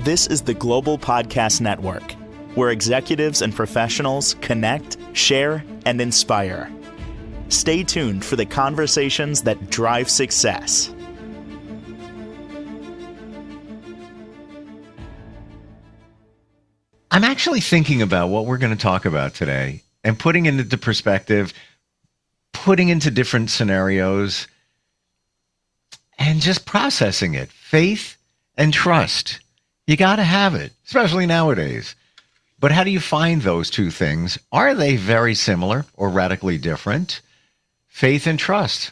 This is the Global Podcast Network, where executives and professionals connect, share, and inspire. Stay tuned for the conversations that drive success. I'm actually thinking about what we're going to talk about today and putting it into perspective, putting into different scenarios, and just processing it. Faith and trust. You got to have it, especially nowadays. But how do you find those two things? Are they very similar or radically different? Faith and trust.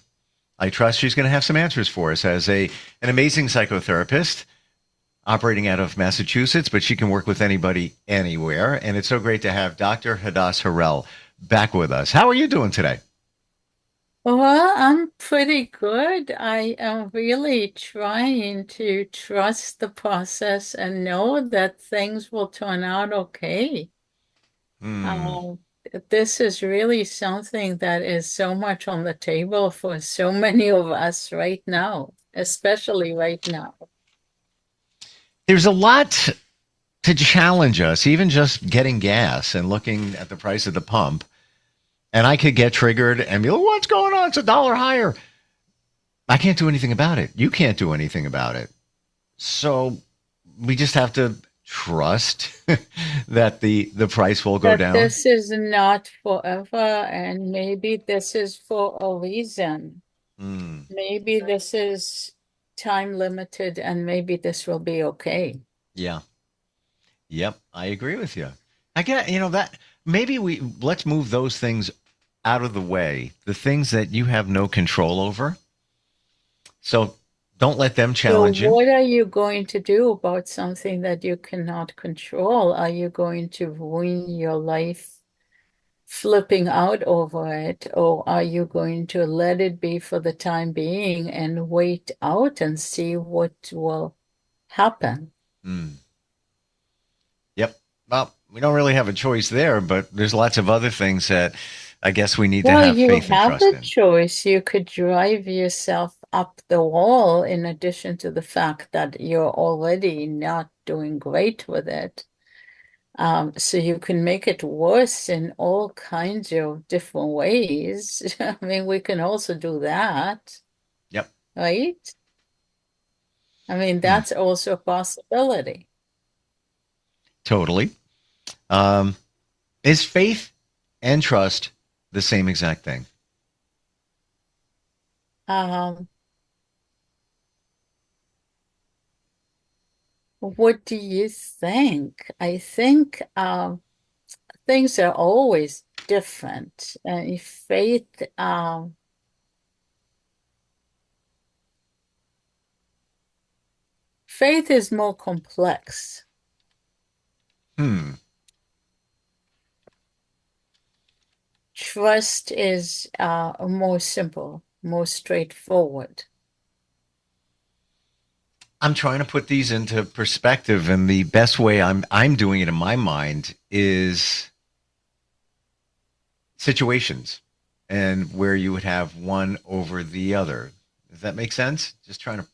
I trust she's going to have some answers for us as an amazing psychotherapist operating out of Massachusetts, but she can work with anybody, anywhere. And it's so great to have Dr. Hadass Harel back with us. How are you doing today? Well, I'm pretty good. I am really trying to trust the process and know that things will turn out okay. This is really something that is so much on the table for so many of us right now, especially right now. There's a lot to challenge us, even just getting gas and looking at the price of the pump. And I could get triggered and be like, what's going on? It's $1 higher. I can't do anything about it. You can't do anything about it. So we just have to trust that the price will go down. This is not forever, and maybe this is for a reason. Maybe this is time limited, and maybe this will be okay. Yeah. Yep. I agree with you. I get, that maybe let's move those things out of the way, the things that you have no control over. So don't let them challenge you. What are you going to do about something that you cannot control? Are you going to ruin your life flipping out over it, or are you going to let it be for the time being and wait out and see what will happen? Yep. Well, we don't really have a choice there, but there's lots of other things that I guess we need to have faith and trust in. Well, you have a choice. You could drive yourself up the wall in addition to the fact that you're already not doing great with it. So you can make it worse in all kinds of different ways. I mean, we can also do that. Yep. Right? I mean, that's also a possibility. Totally. Is faith and trust the same exact thing? What do you think? I think things are always different. Faith is more complex. Trust is more simple, more straightforward. I'm trying to put these into perspective, and the best way I'm doing it in my mind is situations and where you would have one over the other. Does that make sense? Just trying to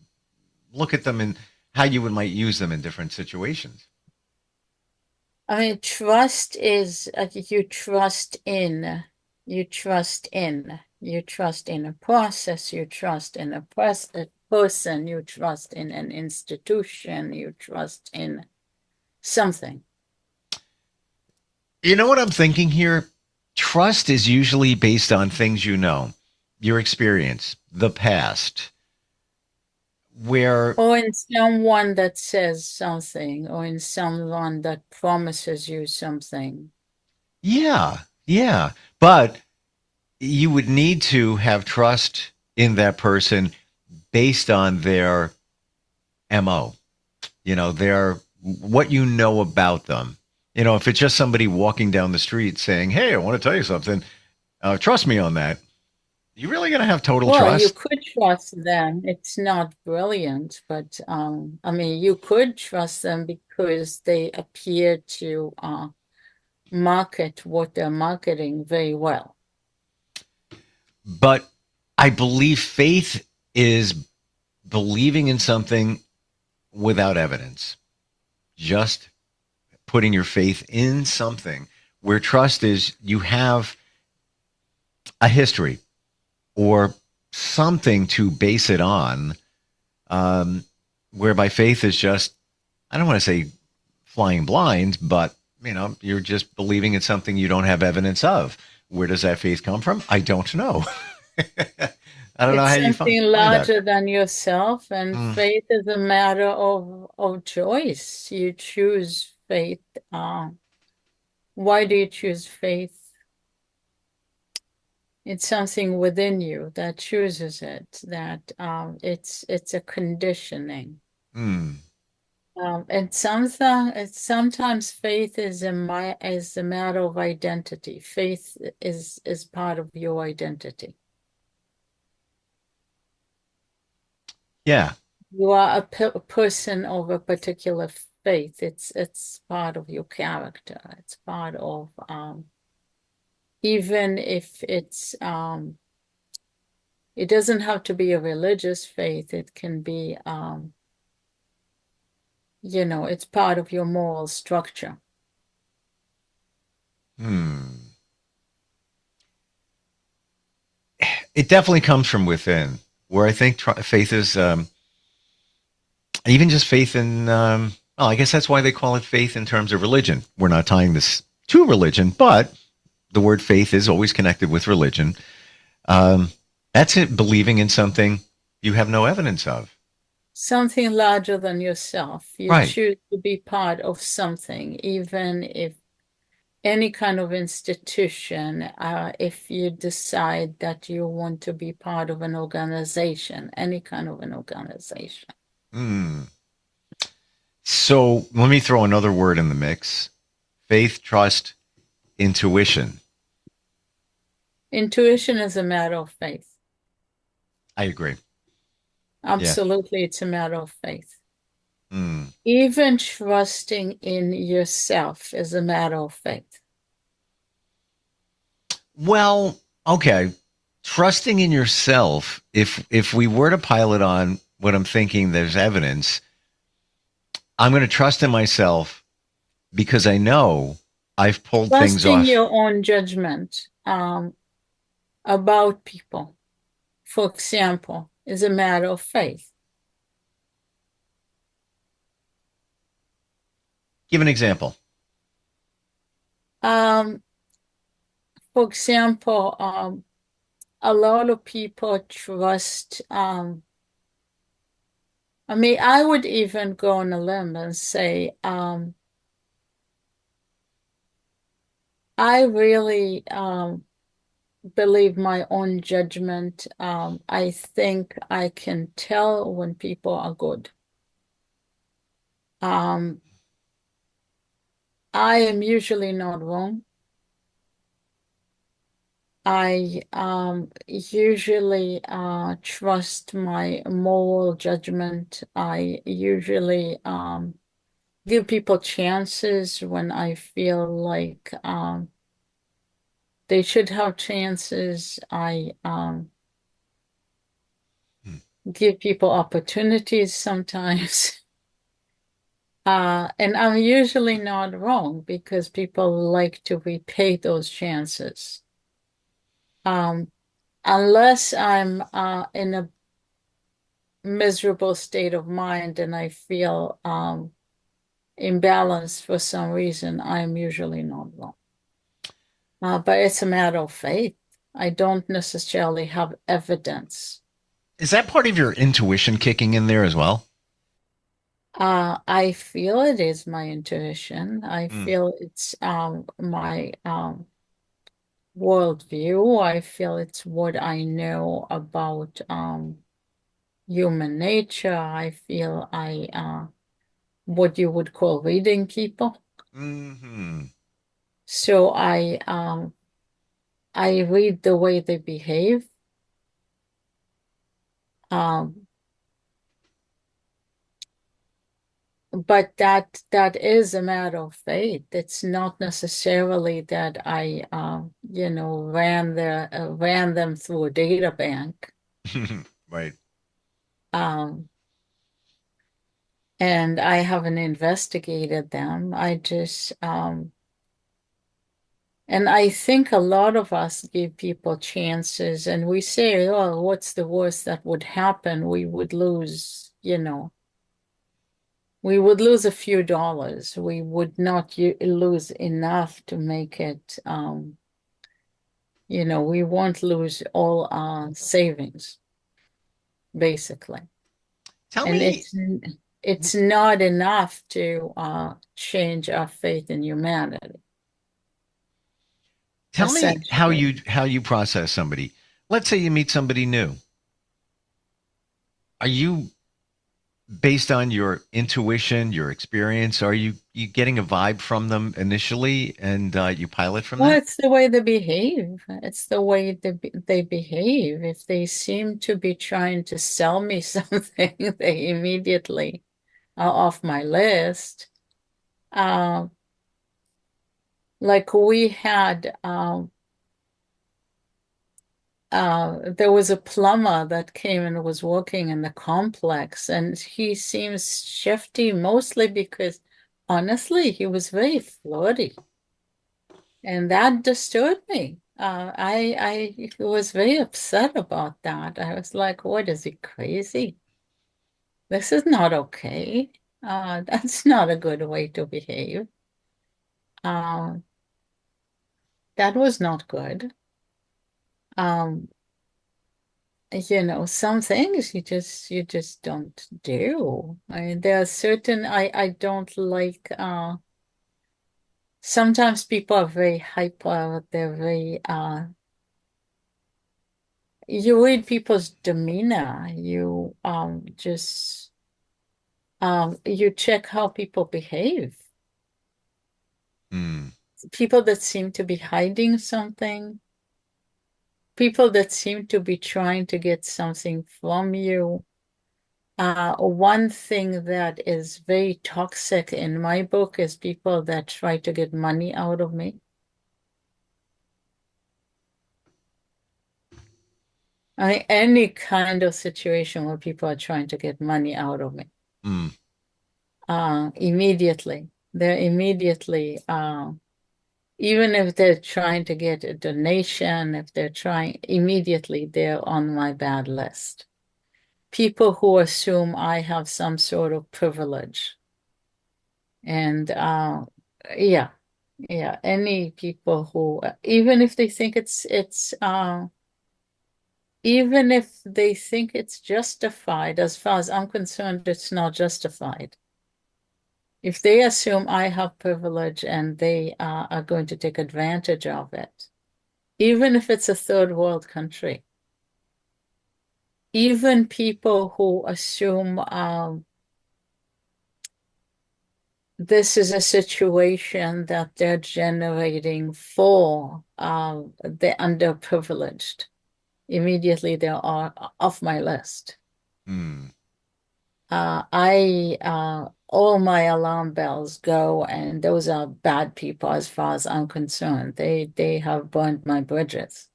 look at them and how you might use them in different situations. I mean, trust is you trust in a process, you trust in a person, you trust in an institution, you trust in something. You know what I'm thinking here? Trust is usually based on things you know, your experience, the past, or in someone that says something, or in someone that promises you something. Yeah. But you would need to have trust in that person based on their MO, what you know about them. If it's just somebody walking down the street saying, hey, I want to tell you something, trust me on that. You're really going to have total trust? Well, you could trust them. It's not brilliant, but you could trust them because they appear to market what they're marketing very well. But I believe faith is believing in something without evidence. just putting your faith in something, where trust is you have a history or something to base it on, um, whereby faith is just, I don't want to say flying blind, but you're just believing in something you don't have evidence of. Where does that faith come from? I don't know. I don't know It's how you something find that. larger than yourself, and Mm, faith is a matter of choice. You choose faith. Why do you choose faith? It's something within you that chooses it, that it's a conditioning. mm, And sometimes faith is is a matter of identity. Faith is part of your identity. yeah. You are a person of a particular faith. It's part of your character. It's part of even if it doesn't have to be a religious faith. It can be it's part of your moral structure. Hmm. It definitely comes from within, where I think faith is, even just faith in, well, I guess that's why they call it faith in terms of religion. We're not tying this to religion, but the word faith is always connected with religion. Um, that's it, believing in something you have no evidence of. Something larger than yourself. You Right. choose to be part of something, even if any kind of institution, if you decide that you want to be part of an organization, any kind of an organization. Hmm. So let me throw another word in the mix: faith, trust, intuition. Intuition is a matter of faith. I agree. Yeah. Absolutely, it's a matter of faith. Hmm. Even trusting in yourself is a matter of faith. Well, okay. Trusting in yourself, if we were to pile it on what I'm thinking there's evidence, I'm going to trust in myself because I know I've pulled things Trusting off. your own judgment about people, for example, is a matter of faith. Give an example. Um, for example, a lot of people trust, I mean, I would even go on a limb and say, I really believe my own judgment. I think I can tell when people are good. Um, I am usually not wrong. I usually trust my moral judgment. I usually give people chances when I feel like they should have chances. I Hmm. give people opportunities sometimes. And I'm usually not wrong because people like to repay those chances. Um, unless I'm in a miserable state of mind and I feel imbalanced for some reason, I'm usually not wrong. But it's a matter of faith. I don't necessarily have evidence. Is that part of your intuition kicking in there as well? I feel it is my intuition. I Mm. feel it's my worldview. I feel it's what I know about human nature. I feel I what you would call reading people. Hmm. So I read the way they behave. Um, but that is a matter of faith. It's not necessarily that I ran them through a data bank. Right. Um, And I haven't investigated them. I just, and I think a lot of us give people chances and we say, oh, what's the worst that would happen? We would lose, we would lose a few dollars. We would not lose enough to make it, we won't lose all our savings, basically. Tell And me, it's not enough to change our faith in humanity, tell me essentially. how you process somebody. Let's say you meet somebody new. Are you based on your intuition, your experience? Are you getting a vibe from them initially, and you pilot from Well, that? it's the way they behave. It's the way they behave. If they seem to be trying to sell me something, they immediately are off my list. Uh, like we had, there was a plumber that came and was working in the complex, and he seems shifty mostly because, honestly, he was very flirty. And that disturbed me. I was very upset about that. I was like, what is he crazy? This is not okay. That's not a good way to behave. Uh, that was not good. Um, some things you just don't do. I mean, there are certain I don't like sometimes people are very hyper, they're very you read people's demeanor. You check how people behave. Hmm. People that seem to be hiding something, people that seem to be trying to get something from you. One thing that is very toxic in my book is people that try to get money out of me. I mean, any kind of situation where people are trying to get money out of me. Hmm. Immediately. They're immediately, even if they're trying to get a donation, if they're trying, immediately they're on my bad list. People who assume I have some sort of privilege. And yeah, yeah, any people who, even if they think even if they think it's justified, as far as I'm concerned, it's not justified. If they assume I have privilege and they are going to take advantage of it, even if it's a third world country, even people who assume this is a situation that they're generating for the underprivileged, immediately they are off my list. Hmm. I all my alarm bells go, and those are bad people as far as I'm concerned. They have burned my bridges.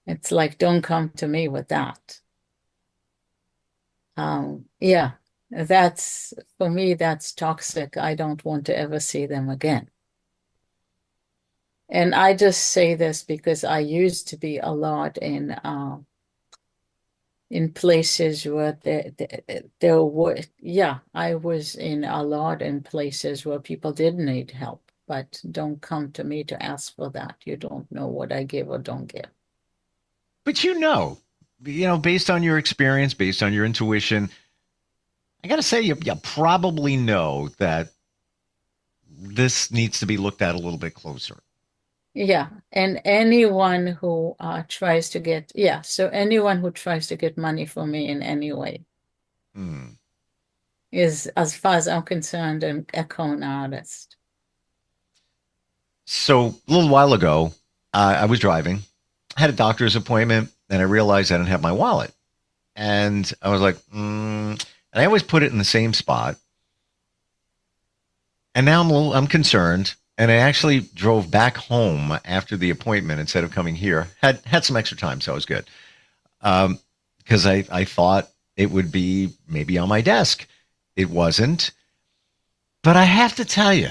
It's like, don't come to me with that. Yeah, that's for me, that's toxic. I don't want to ever see them again. And I just say this because I used to be a lot in places where there were, yeah, I was in a lot in places where people did need help, but don't come to me to ask for that. You don't know what I give or don't give. But based on your experience, based on your intuition, I got to say, you probably know that this needs to be looked at a little bit closer. Yeah, and anyone who tries to get, yeah, so anyone who tries to get money from me in any way Hmm. is, as far as I'm concerned, a con artist. So a little while ago, I was driving, I had a doctor's appointment, and I realized I didn't have my wallet. And I was like, and I always put it in the same spot. And now I'm concerned. And I actually drove back home after the appointment instead of coming here. Had some extra time, so I was good. Because I thought it would be maybe on my desk. it wasn't. But I have to tell you,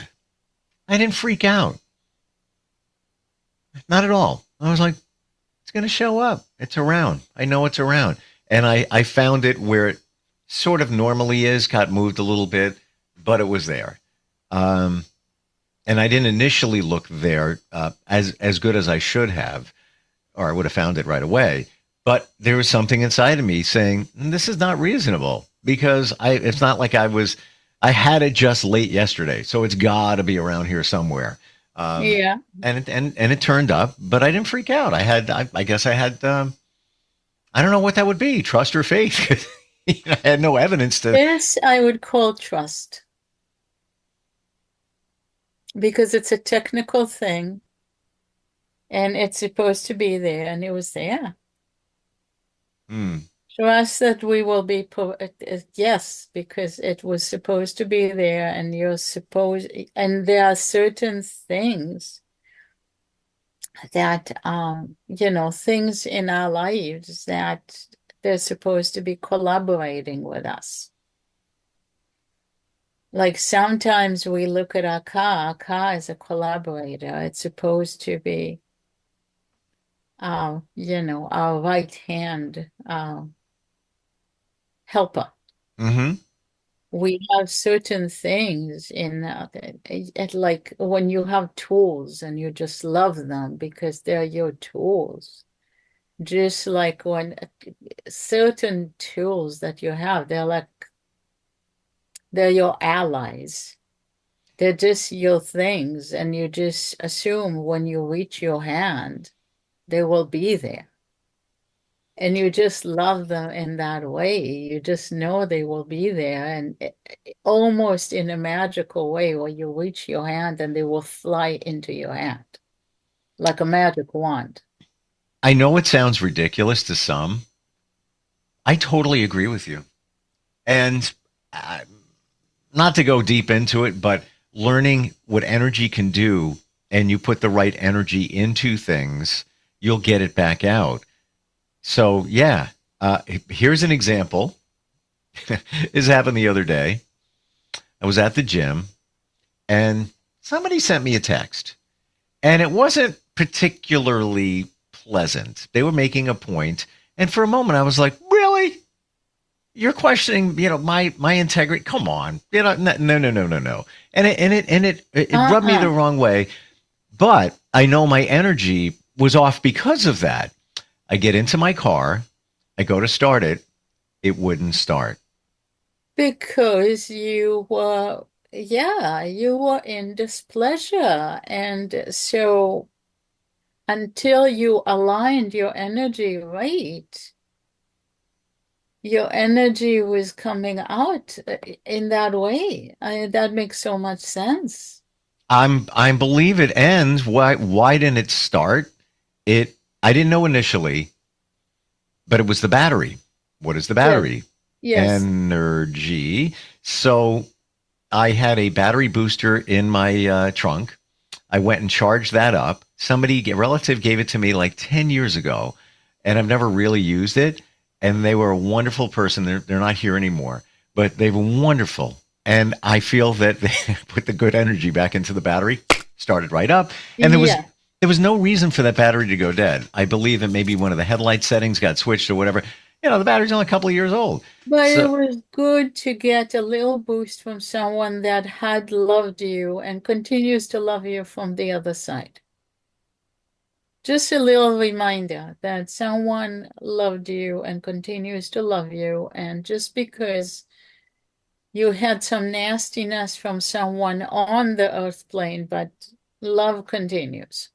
I didn't freak out. Not at all. I was like, it's going to show up. It's around. I know it's around. And I found it where it sort of normally is, got moved a little bit, but it was there. And I didn't initially look there as good as I should have, or I would have found it right away. But there was something inside of me saying, this is not reasonable, because it's not like I had it just late yesterday, so it's got to be around here somewhere. Yeah. And it turned up, but I didn't freak out. I guess I had, I don't know what that would be, trust or faith. I had no evidence to. This I would call trust, because it's a technical thing and it's supposed to be there, and it was there. Trust that we will be, yes, because it was supposed to be there, and and there are certain things that, things in our lives that they're supposed to be collaborating with us. Like sometimes we look at our car is a collaborator. It's supposed to be, our right hand helper. Mm-hmm. We have certain things like when you have tools and you just love them because they're your tools. Just like when certain tools that you have, they're your allies. They're just your things, and you just assume when you reach your hand, they will be there. And you just love them in that way. You just know they will be there, and almost in a magical way where you reach your hand and they will fly into your hand like a magic wand. I know it sounds ridiculous to some. I totally agree with you. And not to go deep into it, but learning what energy can do, and you put the right energy into things, you'll get it back out. So, yeah, here's an example. This happened the other day. I was at the gym, and somebody sent me a text, and it wasn't particularly pleasant. They were making a point, and for a moment I was like, really? You're questioning, my integrity? Come on. No. And it rubbed me the wrong way, but I know my energy was off because of that. I get into my car, I go to start it, it wouldn't start. Because you were in displeasure. And so until you aligned your energy right, your energy was coming out in that way. That makes so much sense. I believe it ends. Why didn't it start? I didn't know initially, but it was the battery. What is the battery? Yes. Energy. So I had a battery booster in my trunk. I went and charged that up. A relative gave it to me like 10 years ago, and I've never really used it. And they were a wonderful person. They're not here anymore, but they were wonderful. And I feel that they put the good energy back into the battery, started right up. And there was no reason for that battery to go dead. I believe that maybe one of the headlight settings got switched or whatever. The battery's only a couple of years old. But it was good to get a little boost from someone that had loved you and continues to love you from the other side. Just a little reminder that someone loved you and continues to love you. And just because you had some nastiness from someone on the earth plane, but love continues.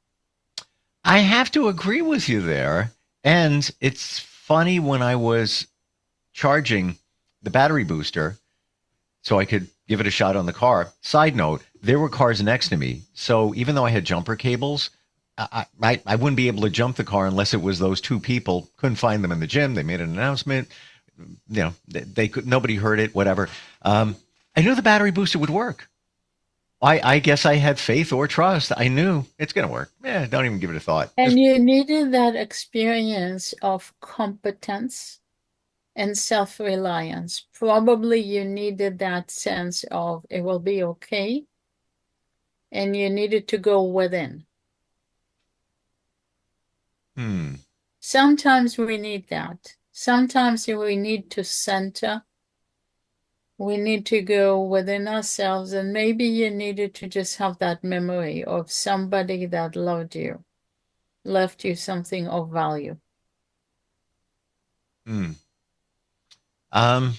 I have to agree with you there. And it's funny, when I was charging the battery booster so I could give it a shot on the car. Side note, there were cars next to me. So even though I had jumper cables, I wouldn't be able to jump the car unless it was those two people. Couldn't find them in the gym. They made an announcement. They could. Nobody heard it. Whatever. I knew the battery booster would work. I guess I had faith or trust. I knew it's going to work. Don't even give it a thought. And you needed that experience of competence and self-reliance. Probably you needed that sense of it will be okay, and you needed to go within. Hmm. Sometimes we need that. Sometimes we need to center. We need to go within ourselves, and maybe you needed to just have that memory of somebody that loved you, left you something of value. Hmm. Um,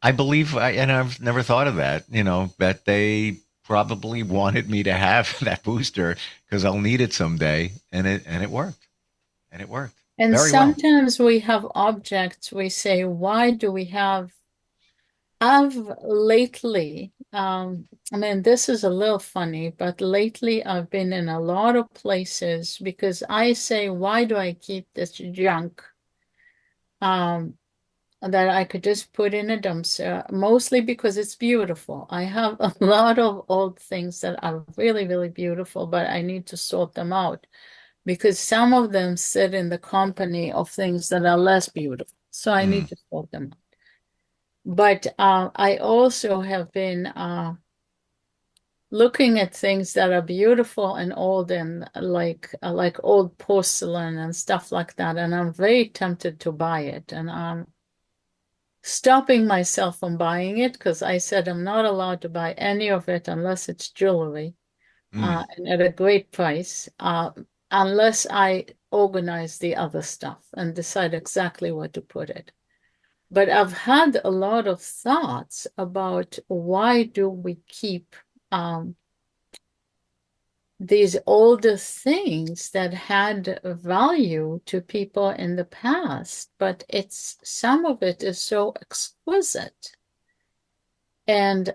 I believe, and I've never thought of that, that they probably wanted me to have that booster because I'll need it someday. And it worked. And it worked And very well. sometimes we have objects, we say, why do we have? I've lately, I mean, this is a little funny, but lately I've been in a lot of places because I say, why do I keep this junk? That I could just put in a dumpster, mostly because it's beautiful. I have a lot of old things that are really, really beautiful, but I need to sort them out because some of them sit in the company of things that are less beautiful. So I Hmm. need to sort them out. But I also have been looking at things that are beautiful and old and like old porcelain and stuff like that, and I'm very tempted to buy it, and I'm stopping myself from buying it because I said I'm not allowed to buy any of it unless it's jewelry, Hmm. and at a great price, unless I organize the other stuff and decide exactly where to put it. But I've had a lot of thoughts about why do we keep these older things that had value to people in the past, but it's some of it is so exquisite. And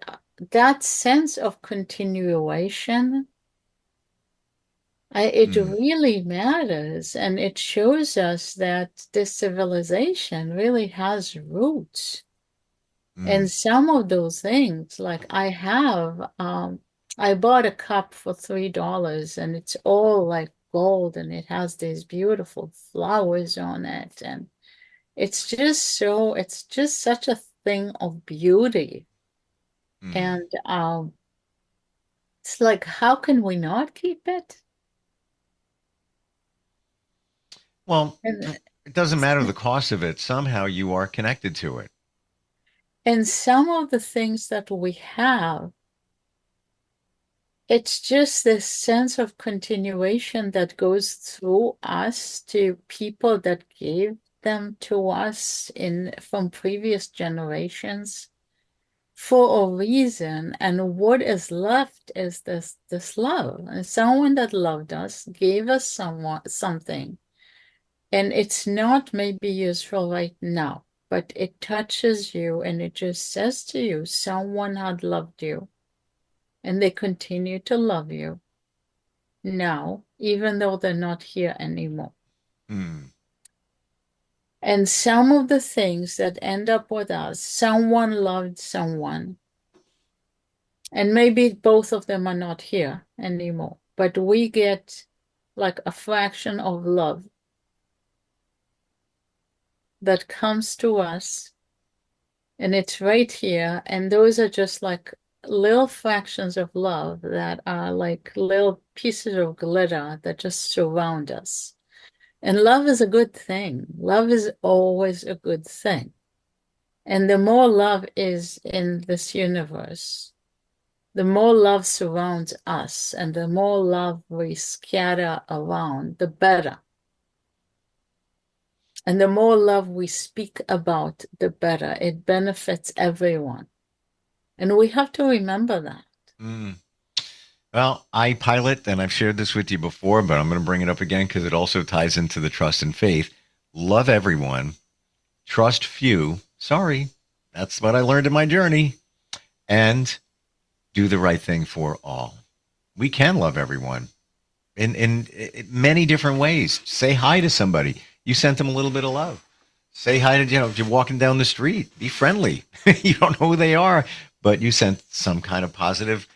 that sense of continuation, it Hmm. really matters. And it shows us that this civilization really has roots. Hmm. And some of those things, like I bought a cup for $3 and it's all like gold and it has these beautiful flowers on it. And it's just such a thing of beauty. Hmm. And it's like, how can we not keep it? Well, And it doesn't matter the cost of it. Somehow you are connected to it. and some of the things that we have, it's just this sense of continuation that goes through us to people that gave them to us in from previous generations for a reason. And what is left is this love. And someone that loved us gave us something. And it's not maybe useful right now, but it touches you and it just says to you, someone had loved you and they continue to love you now, even though they're not here anymore. Hmm. And some of the things that end up with us, someone loved someone, and maybe both of them are not here anymore, but we get like a fraction of love that comes to us, and it's right here. And those are just like little fractions of love that are like little pieces of glitter that just surround us. And love is a good thing. Love is always a good thing. And the more love is in this universe, the more love surrounds us, and the more love we scatter around, the better. And the more love we speak about, the better. It benefits everyone. And we have to remember that. Hmm. Well, I pilot, and I've shared this with you before, but I'm going to bring it up again because it also ties into the trust and faith. Love everyone, trust few. Sorry, that's what I learned in my journey. And do the right thing for all. We can love everyone in many different ways. Say hi to somebody. You sent them a little bit of love. Say hi to, if you're walking down the street, be friendly. You don't know who they are, but you sent some kind of positive,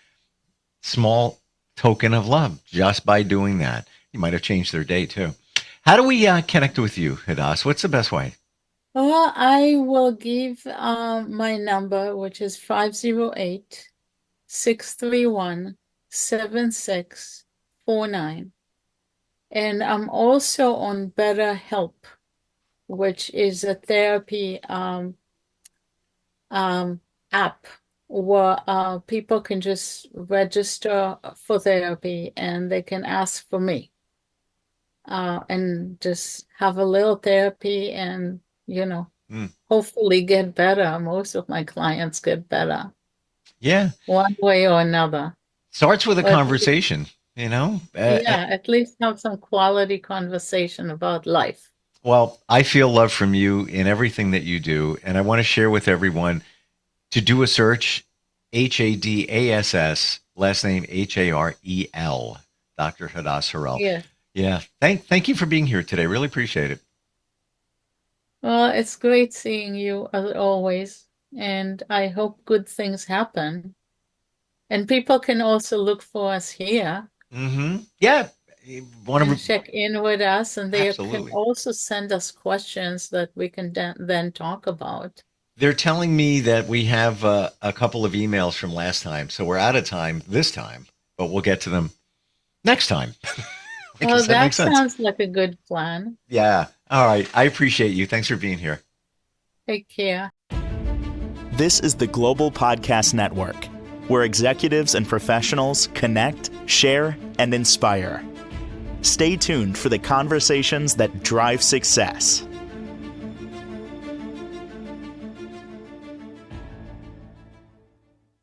small token of love just by doing that. You might have changed their day too. How do we connect with you, Hadass? What's the best way? Well, I will give my number, which is 508-631-7649. And I'm also on BetterHelp, which is a therapy app where people can just register for therapy and they can ask for me and just have a little therapy and, Mm. hopefully get better. Most of my clients get better Yeah. one way or another. Starts with a But conversation, you know? yeah, at least have some quality conversation about life. Well, I feel love from you in everything that you do. And I want to share with everyone to do a search, Hadass, last name Harel, Dr. Hadass Harel. Yeah. Yeah. Thank you for being here today. Really appreciate it. Well, it's great seeing you as always, and I hope good things happen. And people can also look for us here Yeah. You want and to, check in with us, and they can absolutely. also send us questions that we can then talk about. They're telling me that we have a couple of emails from last time. So we're out of time this time, but we'll get to them next time. I guess Well, that that makes sense. sounds like a good plan. Yeah. All right. I appreciate you. Thanks for being here. Take care. This is the Global Podcast Network, where executives and professionals connect, share, and inspire. Stay tuned for the conversations that drive success.